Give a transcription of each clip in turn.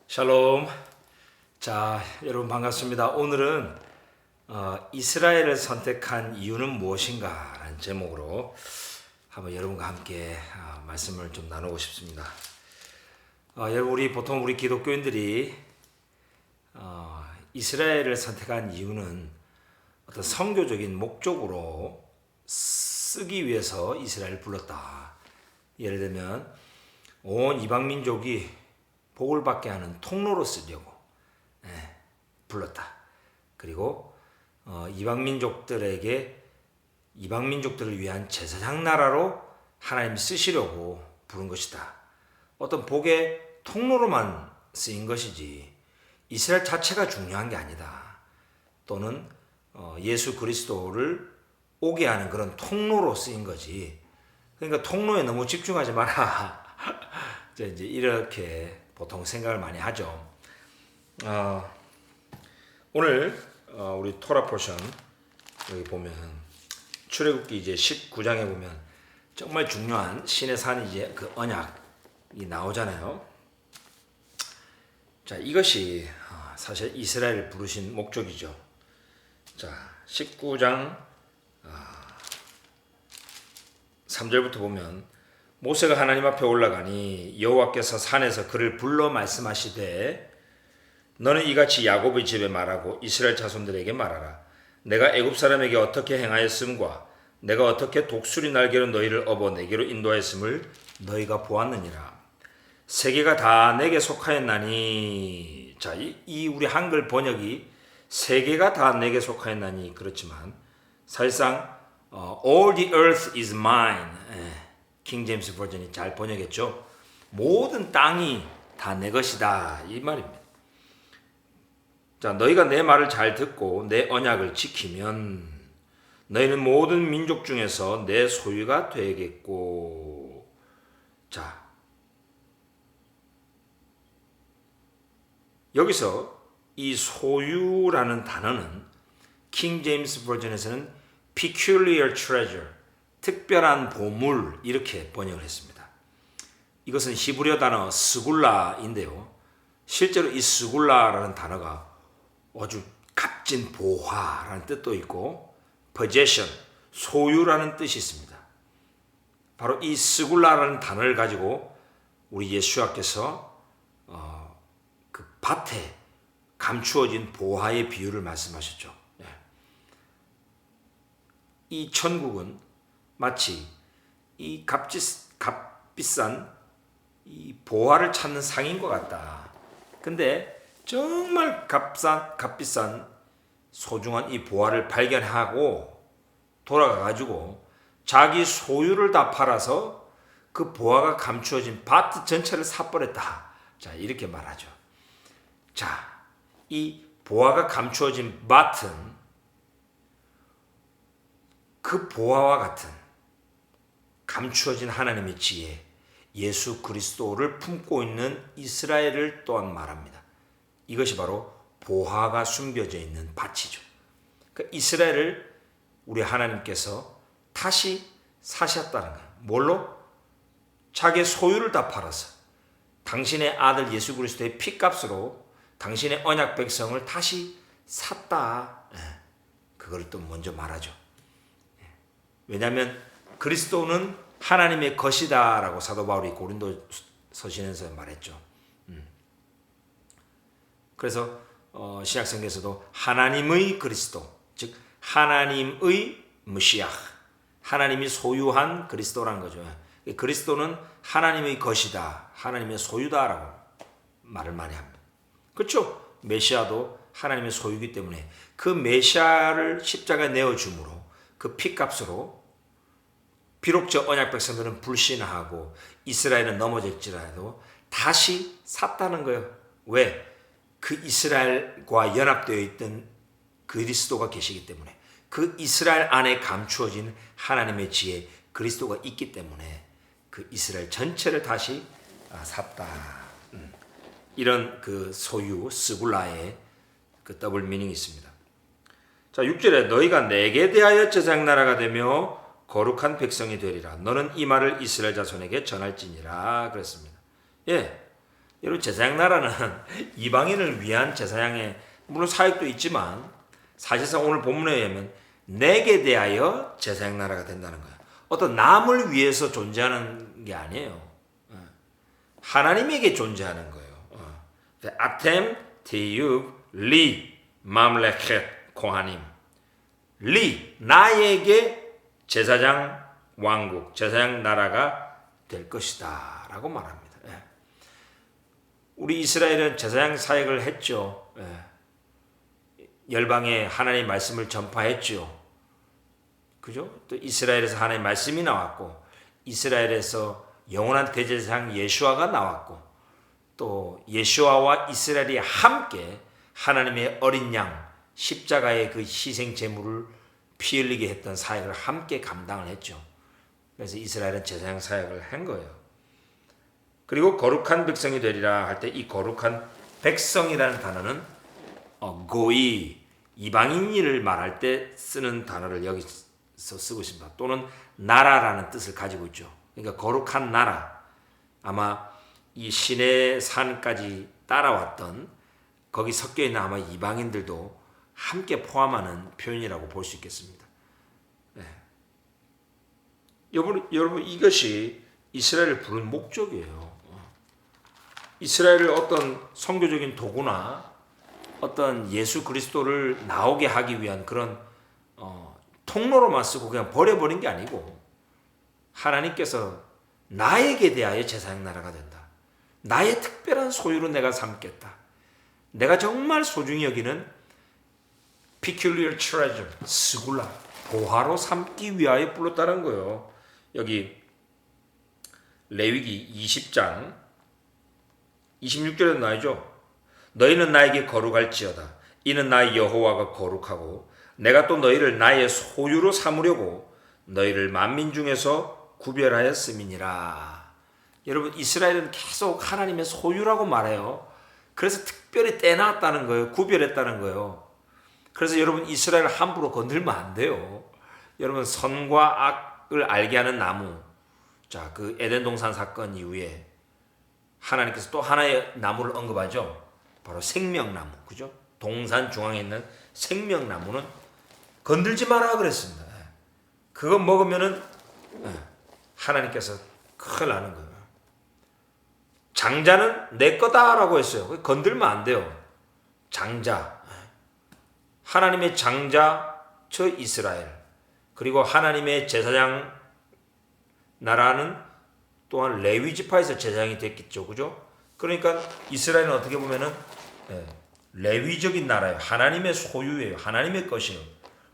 샬롬. 자, 여러분 반갑습니다. 오늘은 이스라엘을 선택한 이유는 무엇인가 라는 제목으로 한번 여러분과 함께 말씀을 좀 나누고 싶습니다. 여러분, 보통 우리 기독교인들이 이스라엘을 선택한 이유는 어떤 선교적인 목적으로 쓰기 위해서 이스라엘을 불렀다. 예를 들면 온 이방민족이 복을 받게 하는 통로로 쓰려고 불렀다. 그리고 이방민족들을 위한 제사장 나라로 하나님이 쓰시려고 부른 것이다. 어떤 복의 통로로만 쓰인 것이지 이스라엘 자체가 중요한 게 아니다. 또는 예수 그리스도를 오게 하는 그런 통로로 쓰인 거지. 그러니까 통로에 너무 집중하지 마라. 이제 이렇게 보통 생각을 많이 하죠. 오늘 우리 토라 포션 여기 보면 출애굽기 이제 19장에 보면 정말 중요한 신의 산 이제 그 언약이 나오잖아요. 자, 이것이 사실 이스라엘을 부르신 목적이죠. 자, 19장 3절부터 보면 모세가 하나님 앞에 올라가니 여호와께서 산에서 그를 불러 말씀하시되 너는 이같이 야곱의 집에 말하고 이스라엘 자손들에게 말하라. 내가 애굽 사람에게 어떻게 행하였음과 내가 어떻게 독수리 날개로 너희를 업어 내게로 인도하였음을 너희가 보았느니라. 세계가 다 내게 속하였나니. 자, 이 우리 한글 번역이 세계가 다 내게 속하였나니 그렇지만 사실상 all the earth is mine. 킹 제임스 버전이 잘 번역했죠. 모든 땅이 다 내 것이다 이 말입니다. 자, 너희가 내 말을 잘 듣고 내 언약을 지키면 너희는 모든 민족 중에서 내 소유가 되겠고. 자, 여기서 이 소유라는 단어는 킹 제임스 버전에서는 peculiar treasure, 특별한 보물 이렇게 번역을 했습니다. 이것은 히브리어 단어 스굴라인데요. 실제로 이 스굴라라는 단어가 아주 값진 보화라는 뜻도 있고 possession, 소유라는 뜻이 있습니다. 바로 이 스굴라라는 단어를 가지고 우리 예수님께서 그 밭에 감추어진 보화의 비유를 말씀하셨죠. 이 천국은 마치 이 값비싼 이 보화를 찾는 상인 것 같다. 근데 정말 값비싼 소중한 이 보화를 발견하고 돌아가가지고 자기 소유를 다 팔아서 그 보화가 감추어진 밭 전체를 사버렸다. 자, 이렇게 말하죠. 자, 이 보화가 감추어진 밭은 그 보화와 같은 감추어진 하나님의 지혜, 예수 그리스도를 품고 있는 이스라엘을 또한 말합니다. 이것이 바로 보화가 숨겨져 있는 밭이죠. 그러니까 이스라엘을 우리 하나님께서 다시 사셨다는 거예요. 뭘로? 자기의 소유를 다 팔아서 당신의 아들 예수 그리스도의 피값으로 당신의 언약 백성을 다시 샀다. 그걸 또 먼저 말하죠. 왜냐하면 그리스도는 하나님의 것이다 라고 사도 바울이 고린도 서신에서 말했죠. 그래서 신약성경에서도 하나님의 그리스도, 즉 하나님의 메시아, 하나님이 소유한 그리스도라는 거죠. 그리스도는 하나님의 것이다, 하나님의 소유다라고 말을 많이 합니다. 그렇죠? 메시아도 하나님의 소유이기 때문에 그 메시아를 십자가에 내어줌으로 그 피값으로 비록 저 언약 백성들은 불신하고 이스라엘은 넘어질지라도 다시 샀다는 거예요. 왜? 그 이스라엘과 연합되어 있던 그리스도가 계시기 때문에, 그 이스라엘 안에 감추어진 하나님의 지혜 그리스도가 있기 때문에 그 이스라엘 전체를 다시 샀다. 이런 그 소유 스굴라의 그 더블 미닝이 있습니다. 자, 6절에 너희가 내게 대하여 제사장 나라가 되며 거룩한 백성이 되리라. 너는 이 말을 이스라엘 자손에게 전할지니라 그랬습니다. 예, 여러분 제사장 나라는 이방인을 위한 제사장의 물론 사역도 있지만 사실상 오늘 본문에 의하면 내게 대하여 제사장 나라가 된다는 거예요. 어떤 남을 위해서 존재하는 게 아니에요. 하나님에게 존재하는 거예요. 아템 테육 리 맘레켓 코하님 리 나에게 제사장 왕국 제사장 나라가 될 것이다 라고 말합니다. 우리 이스라엘은 제사장 사역을 했죠. 열방에 하나님의 말씀을 전파했죠. 그죠? 또 이스라엘에서 하나님의 말씀이 나왔고 이스라엘에서 영원한 대제사장 예수아가 나왔고 또 예수아와 이스라엘이 함께 하나님의 어린 양 십자가의 그 희생 제물을 피 흘리게 했던 사역을 함께 감당을 했죠. 그래서 이스라엘은 제사장 사역을 한 거예요. 그리고 거룩한 백성이 되리라 할 때 이 거룩한 백성이라는 단어는 고이 이방인을 말할 때 쓰는 단어를 여기서 쓰고 있습니다. 또는 나라라는 뜻을 가지고 있죠. 그러니까 거룩한 나라 아마 이 시내 산까지 따라왔던 거기 섞여 있는 아마 이방인들도 함께 포함하는 표현이라고 볼 수 있겠습니다. 네. 여러분 이것이 이스라엘을 부른 목적이에요. 이스라엘을 어떤 선교적인 도구나 어떤 예수 그리스도를 나오게 하기 위한 그런 통로로만 쓰고 그냥 버려버린 게 아니고 하나님께서 나에게 대하여 제사장 나라가 된다. 나의 특별한 소유로 내가 삼겠다. 내가 정말 소중히 여기는 peculiar treasure, 스굴라, 보화로 삼기 위하여 불렀다는 거예요. 여기 레위기 20장 26절에 나오죠. 너희는 나에게 거룩할지어다. 이는 나 여호와가 거룩하고 내가 또 너희를 나의 소유로 삼으려고 너희를 만민 중에서 구별하였음이니라. 여러분 이스라엘은 계속 하나님의 소유라고 말해요. 그래서 특별히 떼놨다는 거예요. 구별했다는 거예요. 그래서 여러분 이스라엘을 함부로 건들면 안 돼요. 여러분 선과 악을 알게 하는 나무. 자, 그 에덴 동산 사건 이후에 하나님께서 또 하나의 나무를 언급하죠. 바로 생명나무. 그죠? 동산 중앙에 있는 생명나무는 건들지 마라 그랬습니다. 그거 먹으면은 하나님께서 큰일 나는 거예요. 장자는 내 거다라고 했어요. 건들면 안 돼요. 장자. 하나님의 장자 저 이스라엘. 그리고 하나님의 제사장 나라는 또한 레위 지파에서 제사장이 됐겠죠. 그죠? 그러니까 이스라엘은 어떻게 보면은 레위적인 나라예요. 하나님의 소유예요. 하나님의 것이에요.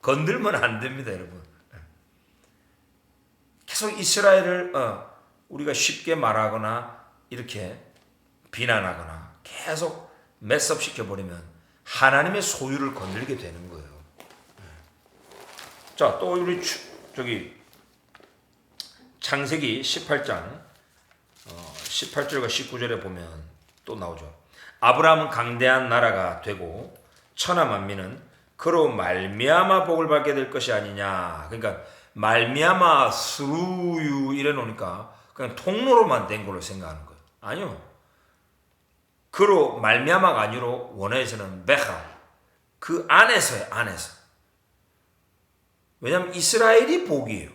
건들면 안 됩니다, 여러분. 계속 이스라엘을 우리가 쉽게 말하거나 이렇게 비난하거나 계속 매섭 시켜버리면 하나님의 소유를 건들게 되는 거예요. 자, 또 우리 창세기 18장 18절과 19절에 보면 또 나오죠. 아브라함은 강대한 나라가 되고 천하 만민은 그로 말미암아 복을 받게 될 것이 아니냐. 그러니까 말미암아 스루유 이래 놓으니까 그냥 통로로만 된 걸로 생각하는 거예요. 아니요. 그로 말미암아가 아니로 원어에서는 베하 그 안에서요. 안에서. 왜냐하면 이스라엘이 복이에요.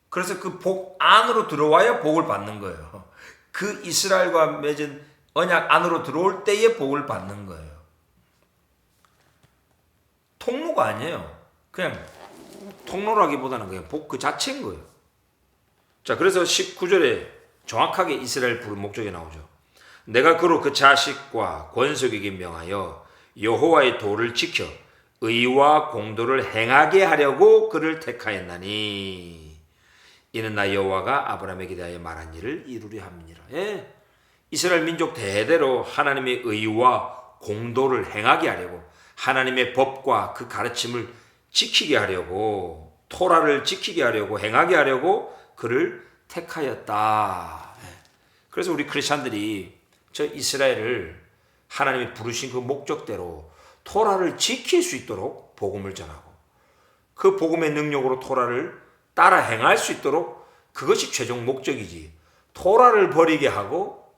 그래서 그 복 안으로 들어와야 복을 받는 거예요. 그 이스라엘과 맺은 언약 안으로 들어올 때에 복을 받는 거예요. 통로가 아니에요. 그냥 통로라기보다는 그냥 복 그 자체인 거예요. 자, 그래서 19절에 정확하게 이스라엘 부른 목적이 나오죠. 내가 그로 그 자식과 권속에게 명하여 여호와의 도를 지켜 의와 공도를 행하게 하려고 그를 택하였나니 이는 나 여호와가 아브라함에게 대하여 말한 일을 이루려 함이니라. 예. 이스라엘 민족 대대로 하나님의 의와 공도를 행하게 하려고 하나님의 법과 그 가르침을 지키게 하려고 토라를 지키게 하려고 행하게 하려고 그를 택하였다. 예. 그래서 우리 크리스천들이 저 이스라엘을 하나님이 부르신 그 목적대로 토라를 지킬 수 있도록 복음을 전하고 그 복음의 능력으로 토라를 따라 행할 수 있도록 그것이 최종 목적이지. 토라를 버리게 하고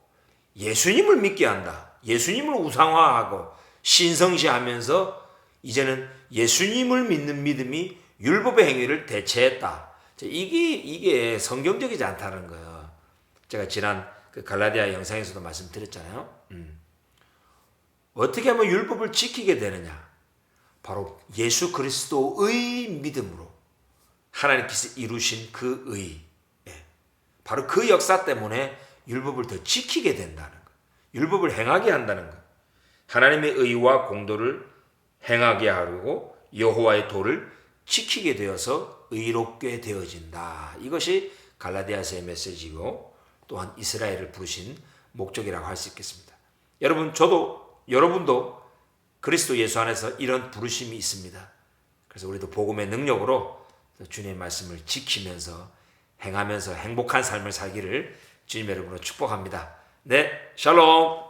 예수님을 믿게 한다. 예수님을 우상화하고 신성시하면서 이제는 예수님을 믿는 믿음이 율법의 행위를 대체했다. 이게 성경적이지 않다는 거예요. 제가 지난 그 갈라디아 영상에서도 말씀드렸잖아요. 어떻게 하면 율법을 지키게 되느냐? 바로 예수 그리스도의 믿음으로 하나님께서 이루신 그 의, 바로 그 역사 때문에 율법을 더 지키게 된다는 것, 율법을 행하게 한다는 것, 하나님의 의와 공도를 행하게 하려고 여호와의 도를 지키게 되어서 의롭게 되어진다. 이것이 갈라디아서의 메시지고 또한 이스라엘을 부르신 목적이라고 할 수 있겠습니다. 여러분도 그리스도 예수 안에서 이런 부르심이 있습니다. 그래서 우리도 복음의 능력으로 주님의 말씀을 지키면서 행하면서 행복한 삶을 살기를 주님 여러분으로 축복합니다. 네, 샬롬.